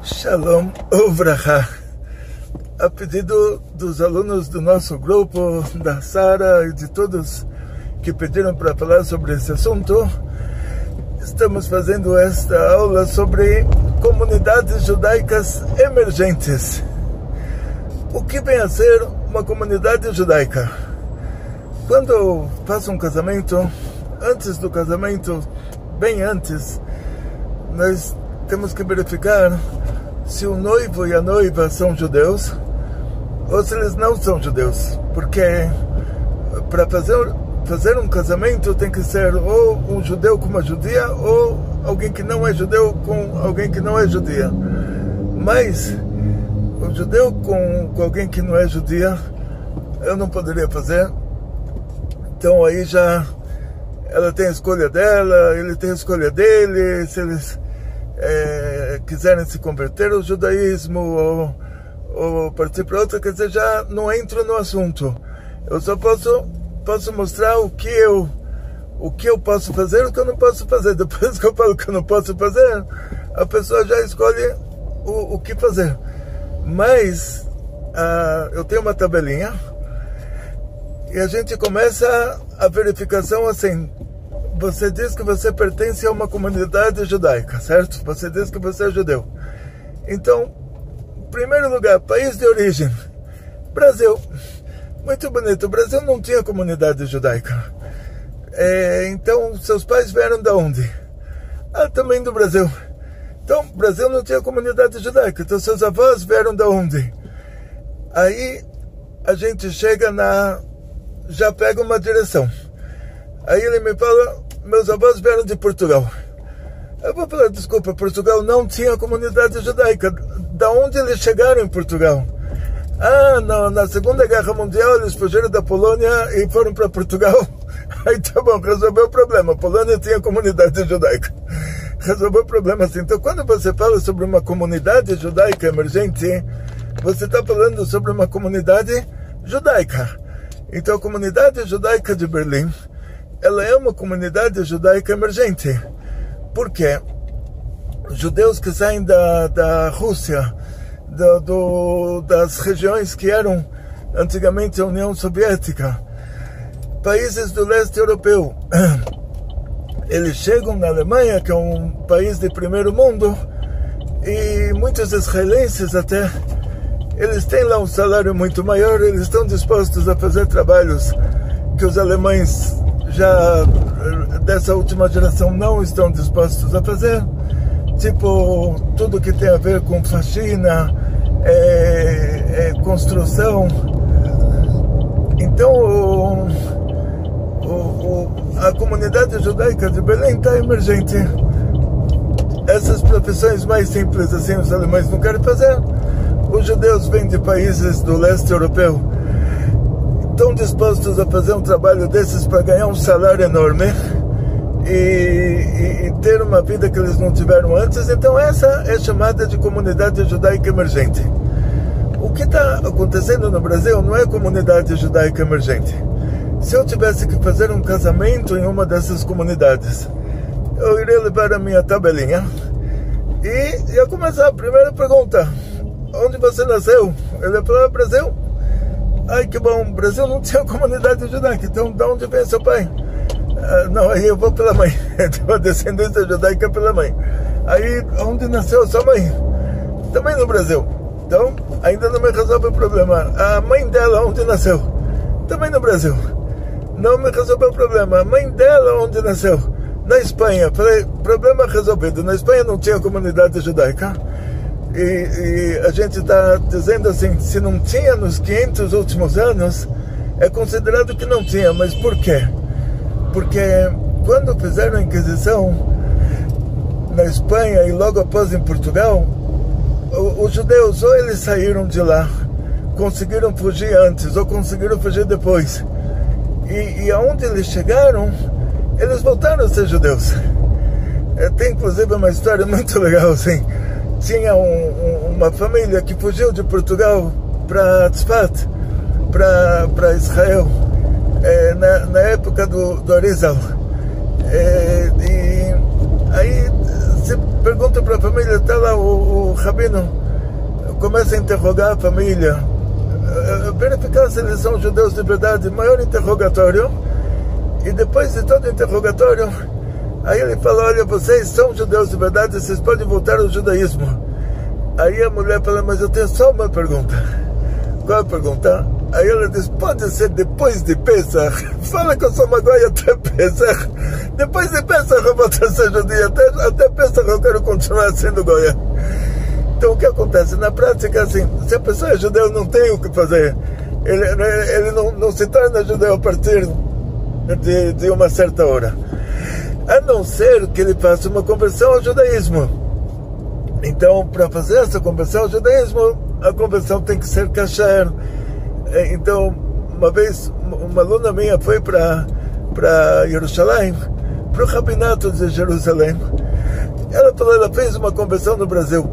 Shalom Uvracha. A pedido dos alunos do nosso grupo, da Sara e de todos que pediram para falar sobre esse assunto, estamos fazendo esta aula sobre comunidades judaicas emergentes. O que vem a ser uma comunidade judaica? Quando eu faço um casamento, antes do casamento, bem antes, nós temos que verificar se o noivo e a noiva são judeus ou se eles não são judeus, porque para fazer um casamento tem que ser ou um judeu com uma judia ou alguém que não é judeu com alguém que não é judia. Mas o judeu com alguém que não é judia eu não poderia fazer. Então aí já ela tem a escolha dela, ele tem a escolha dele. Se eles quiserem se converter ao judaísmo ou partir para outra, quer dizer, já não entro no assunto. Eu só posso mostrar o que eu posso fazer e o que eu não posso fazer. Depois que eu falo que eu não posso fazer, a pessoa já escolhe o que fazer. Mas eu tenho uma tabelinha e a gente começa a verificação assim. Você diz que você pertence a uma comunidade judaica, certo? Você diz que você é judeu. Então, em primeiro lugar, país de origem, Brasil. Muito bonito. O Brasil não tinha comunidade judaica. Então, seus pais vieram de onde? Também do Brasil. Então, o Brasil não tinha comunidade judaica. Então, seus avós vieram de onde? Aí, a gente chega já pega uma direção. Aí ele me fala, meus avós vieram de Portugal. Eu vou falar, desculpa, Portugal não tinha comunidade judaica. Da onde eles chegaram em Portugal? Na Segunda Guerra Mundial eles fugiram da Polônia e foram para Portugal. Aí tá bom, resolveu o problema. A Polônia tinha comunidade judaica. Resolveu o problema assim. Então quando você fala sobre uma comunidade judaica emergente, você está falando sobre uma comunidade judaica. Então a comunidade judaica de Berlim, ela é uma comunidade judaica emergente. Por quê? Judeus que saem da Rússia, das regiões que eram antigamente a União Soviética, países do leste europeu, eles chegam na Alemanha, que é um país de primeiro mundo, e muitos israelenses até, eles têm lá um salário muito maior, eles estão dispostos a fazer trabalhos que os alemães já dessa última geração não estão dispostos a fazer, tipo tudo que tem a ver com faxina, construção. Então a comunidade judaica de Belém está emergente. Essas profissões mais simples assim os alemães não querem fazer. Os judeus vêm de países do leste europeu, estão dispostos a fazer um trabalho desses para ganhar um salário enorme e ter uma vida que eles não tiveram antes. Então essa é chamada de comunidade judaica emergente. O que está acontecendo no Brasil não é comunidade judaica emergente. Se eu tivesse que fazer um casamento em uma dessas comunidades, eu iria levar a minha tabelinha e ia começar a primeira pergunta: onde você nasceu? Ele ia falar, Brasil. Ai, que bom, Brasil não tinha comunidade judaica, então de onde vem seu pai? Não, aí eu vou pela mãe, a descendência judaica pela mãe. Aí, onde nasceu sua mãe? Também no Brasil. Então, ainda não me resolve o problema. A mãe dela, onde nasceu? Também no Brasil. Não me resolveu o problema. A mãe dela, onde nasceu? Na Espanha. Falei, problema resolvido. Na Espanha não tinha comunidade judaica. E a gente está dizendo assim, se não tinha nos 500 últimos anos, é considerado que não tinha. Mas por quê? Porque quando fizeram a Inquisição na Espanha e logo após em Portugal, os judeus ou eles saíram de lá, conseguiram fugir antes ou conseguiram fugir depois. E aonde eles chegaram, eles voltaram a ser judeus. Tem inclusive uma história muito legal assim. Tinha uma família que fugiu de Portugal para Tzfat, para Israel, na época do Arizal. E aí você pergunta para a família, está lá o rabino, começa a interrogar a família, verificar se eles são judeus de verdade, maior interrogatório, e depois de todo o interrogatório, aí ele fala, olha, vocês são judeus de verdade, vocês podem voltar ao judaísmo. Aí a mulher fala, mas eu tenho só uma pergunta. Qual a pergunta? Aí ela diz, pode ser depois de Pesach? Fala que eu sou uma goia até Pesach. Depois de Pesach eu vou ser judia. Até Pesach eu quero continuar sendo goia. Então o que acontece? Na prática, assim, se a pessoa é judeu, não tem o que fazer. Ele não se torna judeu a partir de uma certa hora. A não ser que ele faça uma conversão ao judaísmo. Então, para fazer essa conversão ao judaísmo, a conversão tem que ser kasher. Então, uma vez, uma aluna minha foi para Jerusalém, para o rabinato de Jerusalém. Ela falou, ela fez uma conversão no Brasil.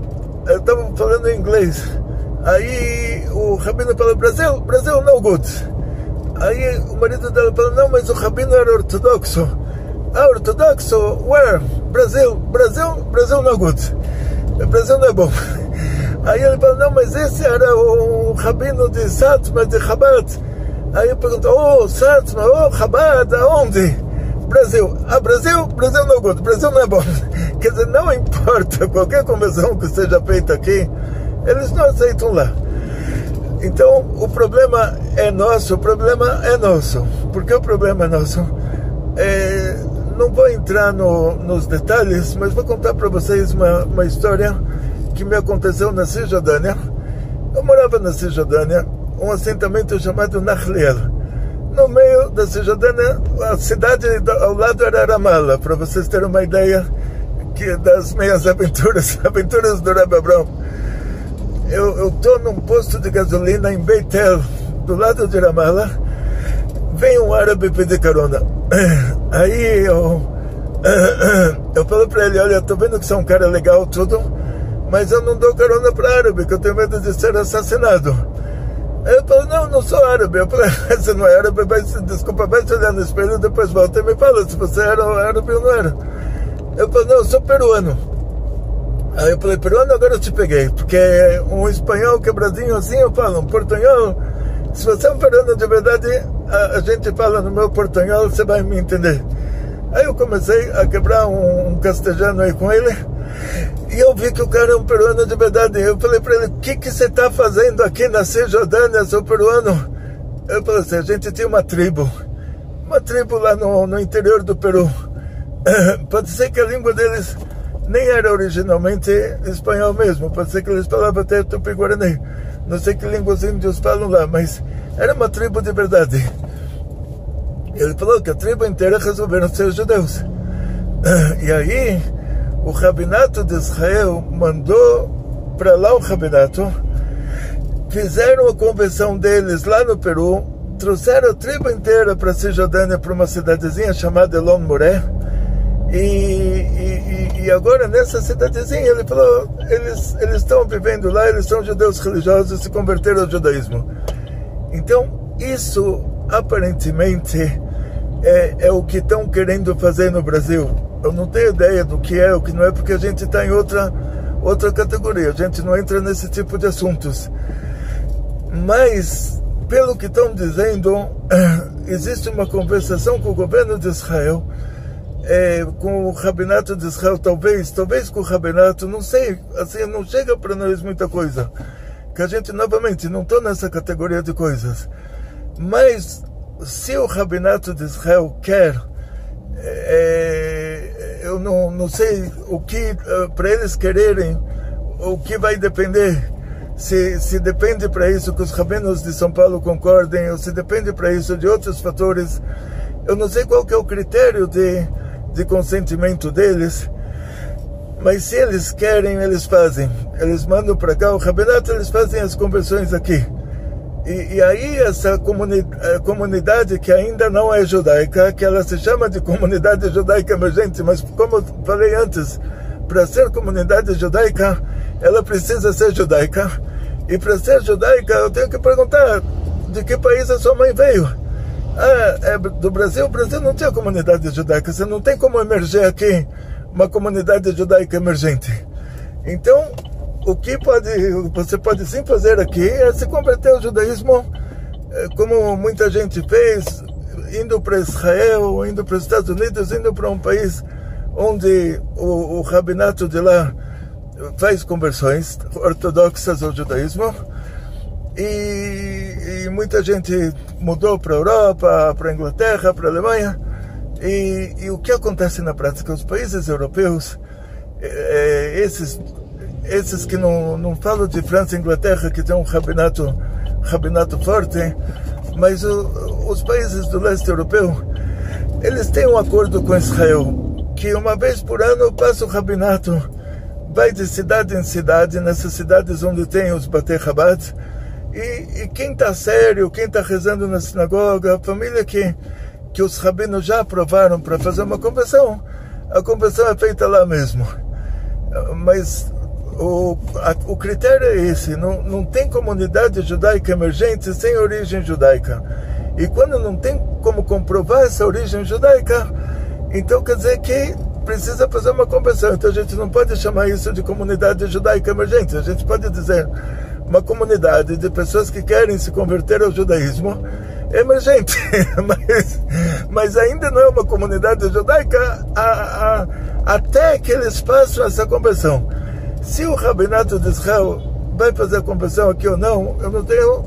Eu estava falando em inglês. Aí o rabino falou, Brasil no good. Aí o marido dela falou, não, mas o rabino era ortodoxo. Ah, ortodoxo? Where? Brasil no good. O Brasil não é bom. Aí ele falou, não, mas esse era o rabino de Satmar, de Chabad. Aí eu perguntou, Satmar, Chabad, aonde? Brasil. Ah, Brasil não é bom. Brasil não é bom. Quer dizer, não importa qualquer conversão que seja feita aqui, eles não aceitam lá. Então, o problema é nosso. Por que o problema é nosso? Não vou entrar nos detalhes, mas vou contar para vocês uma história que me aconteceu na Cisjordânia. Eu morava na Cisjordânia, um assentamento chamado Nachliel. No meio da Cisjordânia, a cidade ao lado era Ramallah, para vocês terem uma ideia das minhas aventuras do Rebbe Abraham. Eu estou num posto de gasolina em Beitel, do lado de Ramallah. Vem um árabe pedir carona. Aí eu falo para ele, olha, estou vendo que você é um cara legal, tudo, mas eu não dou carona para árabe, que eu tenho medo de ser assassinado. Aí eu falo, não sou árabe. Eu falei, você não é árabe, desculpa, vai se olhar no espelho, depois volta e me fala se você era árabe ou não era. Eu falei, não, eu sou peruano. Aí eu falei, peruano, agora eu te peguei, porque um espanhol quebradinho assim, eu falo, um portunhol, se você é um peruano de verdade, a gente fala no meu portunhol, você vai me entender. Aí eu comecei a quebrar um castelhano aí com ele, e eu vi que o cara é um peruano de verdade. Eu falei para ele, o que você está fazendo aqui na Cisjordânia, seu peruano? Eu falei assim, a gente tinha uma tribo lá no interior do Peru. Pode ser que a língua deles nem era originalmente espanhol mesmo, pode ser que eles falavam até tupi-guarani, não sei que língua os índios falam lá, mas era uma tribo de verdade. Ele falou que a tribo inteira resolveram ser judeus. E aí o rabinato de Israel mandou para lá o rabinato, fizeram a conversão deles lá no Peru, trouxeram a tribo inteira para Cisjordânia, para uma cidadezinha chamada Elon Moré. E agora nessa cidadezinha, ele falou, eles estão vivendo lá, eles são judeus religiosos e se converteram ao judaísmo. Então isso aparentemente é o que estão querendo fazer no Brasil. Eu não tenho ideia do que é, o que não é, porque a gente está em outra categoria, a gente não entra nesse tipo de assuntos. Mas pelo que estão dizendo, existe uma conversação com o governo de Israel, com o rabinato de Israel, talvez com o rabinato, não sei, assim, não chega para nós muita coisa, que a gente, novamente, não está nessa categoria de coisas. Mas se o rabinato de Israel quer, eu não sei o que, para eles quererem, o que vai depender, se depende para isso que os rabinos de São Paulo concordem, ou se depende para isso de outros fatores. Eu não sei qual que é o critério de consentimento deles, mas se eles querem, eles fazem. Eles mandam para cá o rabinato, eles fazem as conversões aqui. E aí essa comunidade que ainda não é judaica, que ela se chama de comunidade judaica emergente, mas como eu falei antes, para ser comunidade judaica, ela precisa ser judaica. E para ser judaica, eu tenho que perguntar, de que país a sua mãe veio? Ah, é do Brasil? O Brasil não tinha comunidade judaica, você não tem como emergir aqui uma comunidade judaica emergente. Então, o que você pode sim fazer aqui é se converter ao judaísmo, como muita gente fez, indo para Israel, indo para os Estados Unidos, indo para um país onde o rabinato de lá faz conversões ortodoxas ao judaísmo. E muita gente mudou para a Europa, para a Inglaterra, para a Alemanha. E o que acontece na prática? Os países europeus, esses que não falam de França e Inglaterra, que tem um rabinato forte, mas os países do leste europeu, eles têm um acordo com Israel, que uma vez por ano passa o rabinato, vai de cidade em cidade, nessas cidades onde tem os Batei Chabad, e quem está sério, quem está rezando na sinagoga, a família que os rabinos já aprovaram para fazer uma conversão, a conversão é feita lá mesmo. Mas o critério é esse, não tem comunidade judaica emergente sem origem judaica. E quando não tem como comprovar essa origem judaica, então quer dizer que precisa fazer uma conversão. Então a gente não pode chamar isso de comunidade judaica emergente. A gente pode dizer uma comunidade de pessoas que querem se converter ao judaísmo emergente, mas ainda não é uma comunidade judaica até que eles façam essa conversão. Se o rabinato de Israel vai fazer a conversão aqui ou não, eu não tenho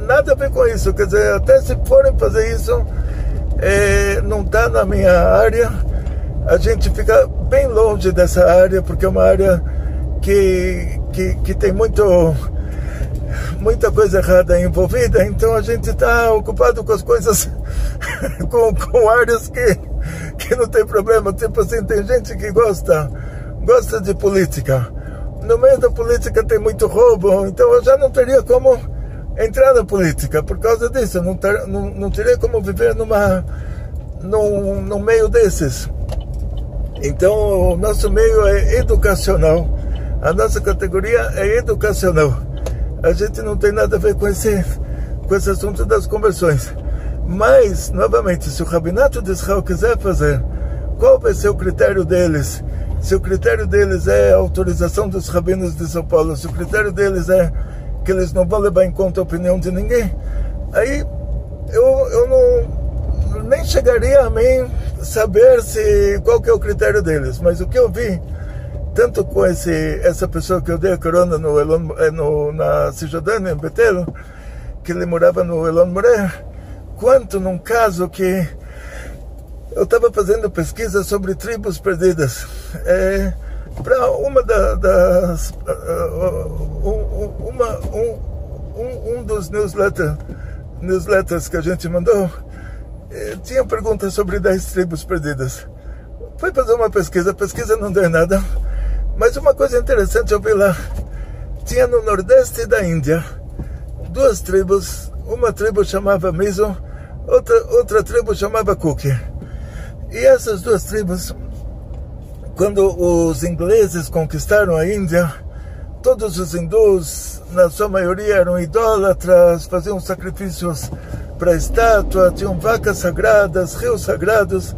nada a ver com isso. Quer dizer, até se forem fazer isso, não está na minha área. A gente fica bem longe dessa área, porque é uma área que tem muita coisa errada envolvida, então a gente está ocupado com as coisas, com áreas que não tem problema. Tipo assim, tem gente que gosta de política. No meio da política tem muito roubo, então eu já não teria como entrar na política por causa disso. Não teria como viver num meio desses. Então o nosso meio é educacional, a nossa categoria é educacional. A gente não tem nada a ver com esse assunto das conversões. Mas, novamente, se o rabinato de Israel quiser fazer, qual vai ser o critério deles? Se o critério deles é a autorização dos rabinos de São Paulo, se o critério deles é que eles não vão levar em conta a opinião de ninguém, aí eu nem chegaria a mim saber qual que é o critério deles. Mas o que eu vi, tanto com essa pessoa que eu dei a corona na Cisjordânia, em Betel, que ele morava no Elon Moré, quanto num caso que eu estava fazendo pesquisa sobre tribos perdidas. Para uma um dos newsletters que a gente mandou, tinha perguntas sobre 10 tribos perdidas. Fui fazer uma pesquisa, a pesquisa não deu nada, mas uma coisa interessante eu vi lá. Tinha no nordeste da Índia 2 tribos, uma tribo chamava Mizo, outra tribo chamava Kuki. E essas 2 tribos, quando os ingleses conquistaram a Índia, todos os hindus, na sua maioria, eram idólatras, faziam sacrifícios para a estátua, tinham vacas sagradas, rios sagrados.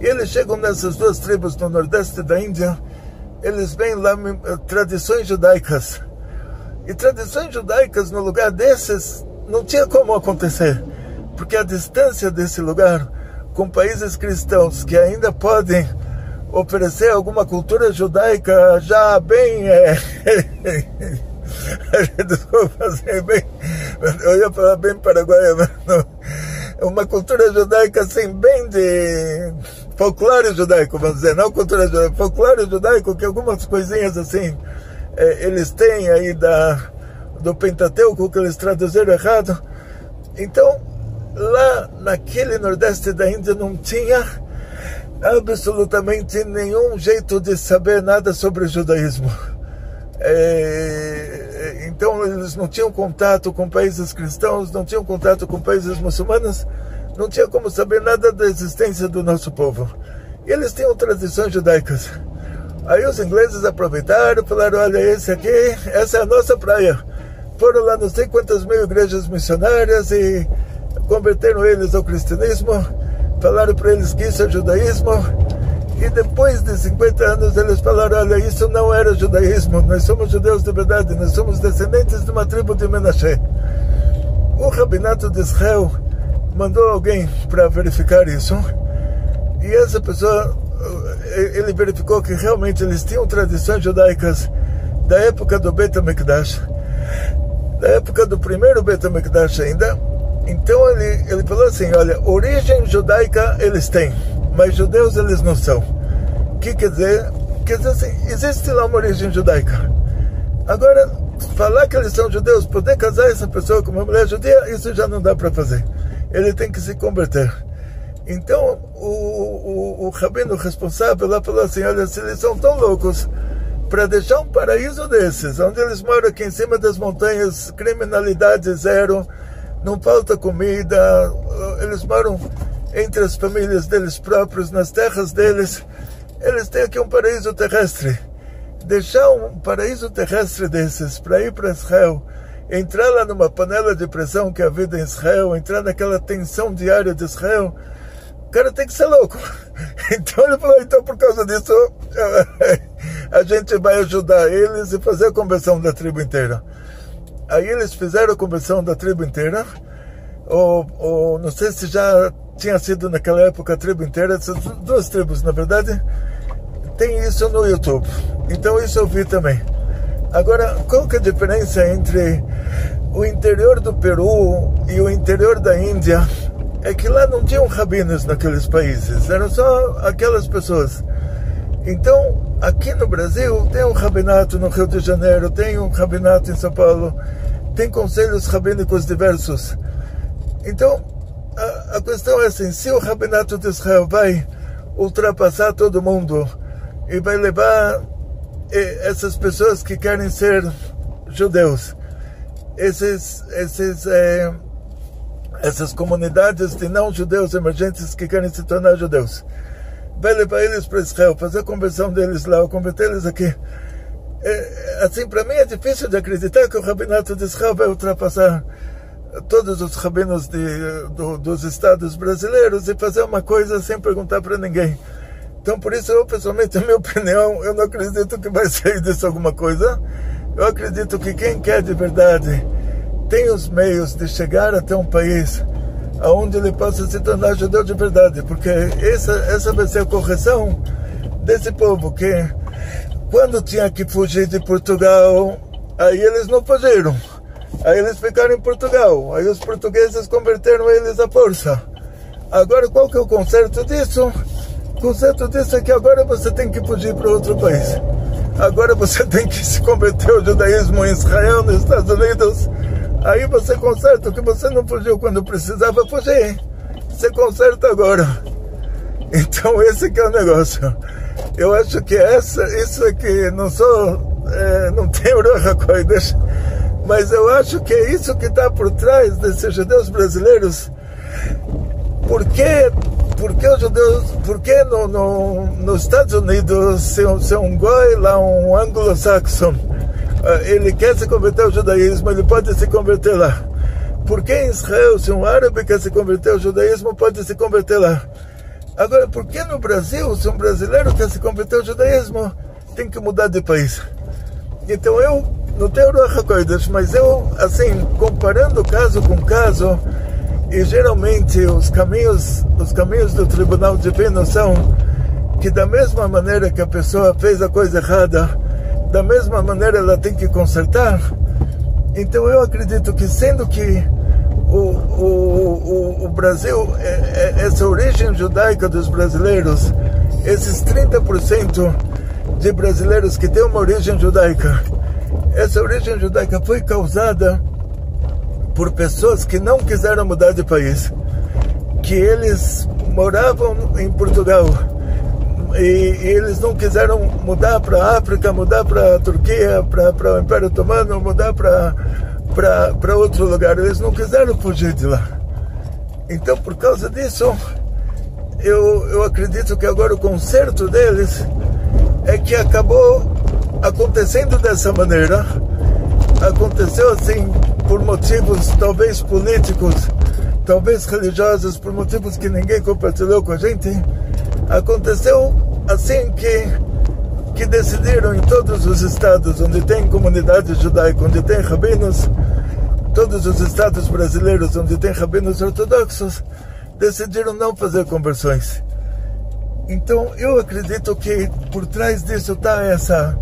E eles chegam nessas 2 tribos no nordeste da Índia, eles veem lá tradições judaicas. E tradições judaicas no lugar desses não tinha como acontecer, porque a distância desse lugar com países cristãos que ainda podem oferecer alguma cultura judaica já bem... Desculpa, assim, eu ia falar bem paraguaia, mas não. Uma cultura judaica assim, bem de folclore judaico, vamos dizer, não cultura judaica, folclore judaico, que algumas coisinhas assim eles têm aí do Pentateuco, que eles traduziram errado. Então, lá naquele nordeste da Índia não tinha absolutamente nenhum jeito de saber nada sobre o judaísmo. Então eles não tinham contato com países cristãos, não tinham contato com países muçulmanos, não tinha como saber nada da existência do nosso povo. E eles tinham tradições judaicas. Aí os ingleses aproveitaram, falaram: olha, essa é a nossa praia. Foram lá não sei quantas mil igrejas missionárias e converteram eles ao cristianismo, falaram para eles que isso é judaísmo, E depois de 50 anos eles falaram, olha, isso não era judaísmo, nós somos judeus de verdade, nós somos descendentes de uma tribo de Menashe. O Rabinato de Israel mandou alguém para verificar isso, e essa pessoa, ele verificou que realmente eles tinham tradições judaicas da época do Beit HaMikdash, da época do primeiro Beit HaMikdash ainda. Então ele falou assim, olha, origem judaica eles têm, mas judeus eles não são. O que quer dizer? Quer dizer assim, existe lá uma origem judaica. Agora, falar que eles são judeus, poder casar essa pessoa com uma mulher judia, isso já não dá para fazer. Ele tem que se converter. Então, o rabino responsável lá falou assim, olha, se eles são tão loucos para deixar um paraíso desses, onde eles moram aqui em cima das montanhas, criminalidade zero, não falta comida, eles moram entre as famílias deles próprios, nas terras deles, eles têm aqui um paraíso terrestre. Deixar um paraíso terrestre desses para ir para Israel, entrar lá numa panela de pressão que é a vida em Israel, entrar naquela tensão diária de Israel, o cara tem que ser louco. Então ele falou, então por causa disso a gente vai ajudar eles e fazer a conversão da tribo inteira. Aí eles fizeram a conversão da tribo inteira, ou não sei se já tinha sido naquela época a tribo inteira, essas duas tribos na verdade, tem isso no YouTube, então isso eu vi também. Agora, qual que é a diferença entre o interior do Peru e o interior da Índia? É que lá não tinham rabinos naqueles países, eram só aquelas pessoas. Então, aqui no Brasil, tem um rabinato no Rio de Janeiro, tem um rabinato em São Paulo, tem conselhos rabínicos diversos. Então, a questão é assim, se o rabinato de Israel vai ultrapassar todo mundo e vai levar essas pessoas que querem ser judeus, essas comunidades de não-judeus emergentes que querem se tornar judeus, vai levar eles para Israel, fazer a conversão deles lá, ou converter eles aqui. Assim, para mim é difícil de acreditar que o rabinato de Israel vai ultrapassar todos os rabinos dos estados brasileiros e fazer uma coisa sem perguntar para ninguém. Então, por isso, eu pessoalmente, na minha opinião, eu não acredito que vai sair disso alguma coisa. Eu acredito que quem quer de verdade tem os meios de chegar até um país onde ele possa se tornar judeu de verdade, porque essa vai ser a correção desse povo que, quando tinha que fugir de Portugal, aí eles não fugiram, aí eles ficaram em Portugal, aí os portugueses converteram eles à força. Agora, qual que é o conserto disso? O conserto disso é que agora você tem que fugir para outro país. Agora você tem que se converter ao judaísmo em Israel, nos Estados Unidos. Aí você conserta o que você não fugiu quando precisava fugir. Você conserta agora. Então esse que é o negócio. Eu acho que isso aqui, não tem Ruach HaKodesh, mas eu acho que é isso que está por trás desses judeus brasileiros. Por que os judeus, por que nos Estados Unidos, se um goi lá, um anglo-saxon, ele quer se converter ao judaísmo, ele pode se converter lá? Por que em Israel, se um árabe quer se converter ao judaísmo, pode se converter lá? Agora, por que no Brasil, se um brasileiro quer se converter ao judaísmo, tem que mudar de país? Então eu não tenho Ruach HaKodesh, mas eu, assim, comparando caso com caso, e geralmente os caminhos do Tribunal Divino são que, da mesma maneira que a pessoa fez a coisa errada, da mesma maneira ela tem que consertar. Então eu acredito que, sendo que o Brasil, essa origem judaica dos brasileiros, esses 30% de brasileiros que têm uma origem judaica, essa origem judaica foi causada por pessoas que não quiseram mudar de país, que eles moravam em Portugal e eles não quiseram mudar para a África, mudar para a Turquia, para o Império Otomano, mudar para outro lugar. Eles não quiseram fugir de lá. Então, por causa disso, eu acredito que agora o conserto deles é que acabou acontecendo dessa maneira. Aconteceu assim por motivos talvez políticos, talvez religiosos, por motivos que ninguém compartilhou com a gente. Aconteceu assim que decidiram em todos os estados onde tem comunidade judaica, onde tem rabinos, todos os estados brasileiros onde tem rabinos ortodoxos, decidiram não fazer conversões. Então eu acredito que por trás disso está essa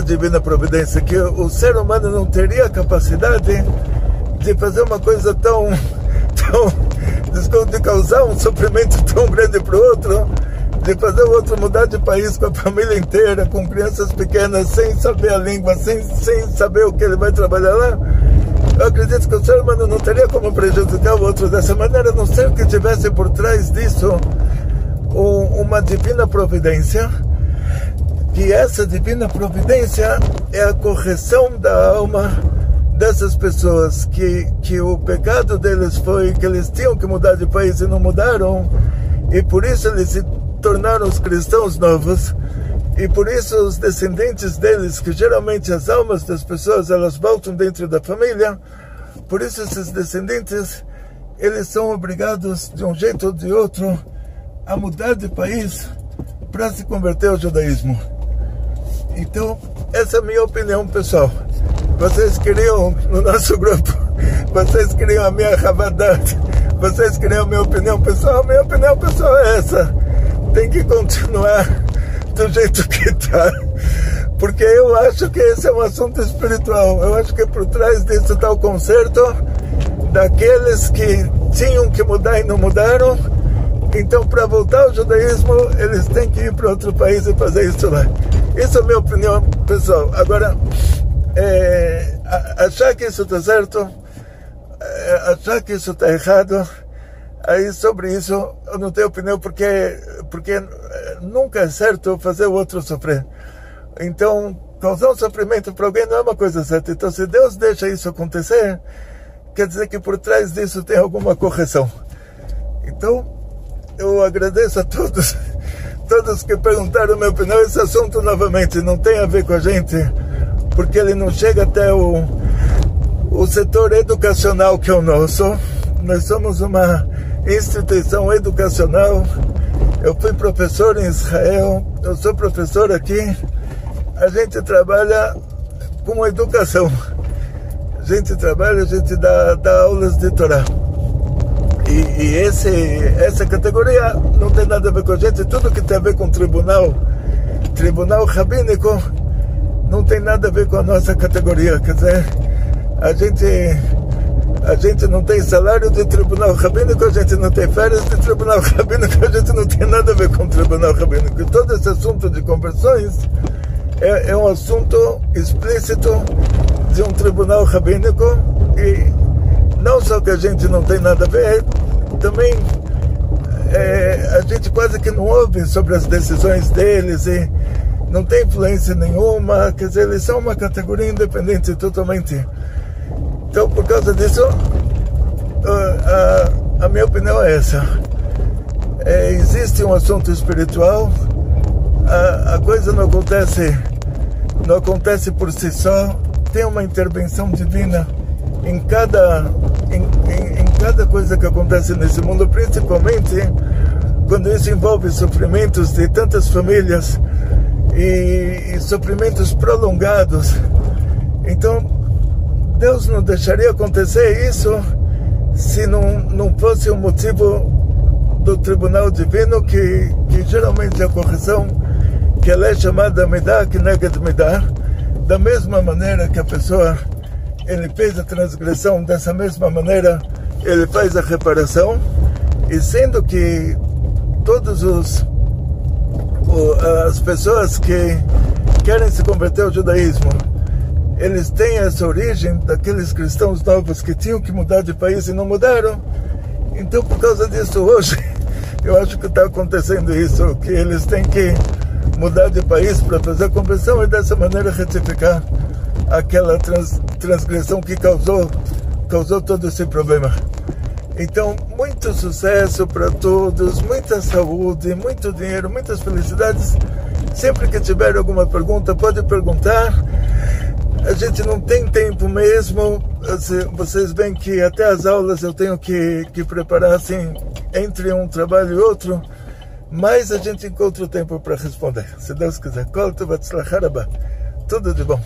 divina providência, que o ser humano não teria a capacidade de fazer uma coisa de causar um sofrimento tão grande para o outro, de fazer o outro mudar de país com a família inteira, com crianças pequenas, sem saber a língua, sem saber o que ele vai trabalhar lá. Eu acredito que o ser humano não teria como prejudicar o outro dessa maneira, a não ser que tivesse por trás disso uma divina providência, que essa divina providência é a correção da alma dessas pessoas, que o pecado deles foi que eles tinham que mudar de país e não mudaram, e por isso eles se tornaram os cristãos novos, e por isso os descendentes deles, que geralmente as almas das pessoas elas voltam dentro da família, por isso esses descendentes eles são obrigados de um jeito ou de outro a mudar de país para se converter ao judaísmo. Então essa é a minha opinião pessoal. Vocês queriam no nosso grupo, vocês queriam a minha Havadat, vocês queriam a minha opinião pessoal. Minha opinião pessoal é essa: tem que continuar do jeito que está, porque eu acho que esse é um assunto espiritual. Eu acho que por trás disso está o conserto daqueles que tinham que mudar e não mudaram. Então, para voltar ao judaísmo, eles têm que ir para outro país e fazer isso lá. Essa é a minha opinião pessoal. Agora, achar que isso está certo, achar que isso está errado, aí sobre isso eu não tenho opinião, porque nunca é certo fazer o outro sofrer. Então, causar um sofrimento para alguém não é uma coisa certa. Então, se Deus deixa isso acontecer, quer dizer que por trás disso tem alguma correção. Então, eu agradeço a todos que perguntaram a minha opinião. Esse assunto, novamente, não tem a ver com a gente, porque ele não chega até o setor educacional que é o nosso. Nós somos uma instituição educacional. Eu fui professor em Israel, eu sou professor aqui. A gente trabalha com educação. A gente dá aulas de Torá. E essa categoria não tem nada a ver com a gente. Tudo que tem a ver com tribunal rabínico, não tem nada a ver com a nossa categoria. Quer dizer, a gente não tem salário de tribunal rabínico, a gente não tem férias de tribunal rabínico, a gente não tem nada a ver com tribunal rabínico. E todo esse assunto de conversões é um assunto explícito de um tribunal rabínico, e não só que a gente não tem nada a ver, também a gente quase que não ouve sobre as decisões deles e não tem influência nenhuma. Quer dizer, eles são uma categoria independente totalmente. Então, por causa disso, a minha opinião é essa. Existe um assunto espiritual, a coisa não acontece por si só, tem uma intervenção divina em cada coisa que acontece nesse mundo, principalmente quando isso envolve sofrimentos de tantas famílias e sofrimentos prolongados. Então, Deus não deixaria acontecer isso se não fosse um motivo do tribunal divino, que geralmente é a correção, que ela é chamada Midah Keneged Midah. Da mesma maneira que a pessoa ele fez a transgressão, dessa mesma maneira ele faz a reparação. E sendo que todas as pessoas que querem se converter ao judaísmo, eles têm essa origem daqueles cristãos novos que tinham que mudar de país e não mudaram. Então, por causa disso, hoje eu acho que está acontecendo isso, que eles têm que mudar de país para fazer a conversão e dessa maneira retificar aquela transgressão que causou todo esse problema. Então, muito sucesso para todos, muita saúde, muito dinheiro, muitas felicidades. Sempre que tiver alguma pergunta, pode perguntar. A gente não tem tempo mesmo. Vocês veem que até as aulas eu tenho que preparar assim, entre um trabalho e outro. mas a gente encontra o tempo para responder. Se Deus quiser, tudo de bom.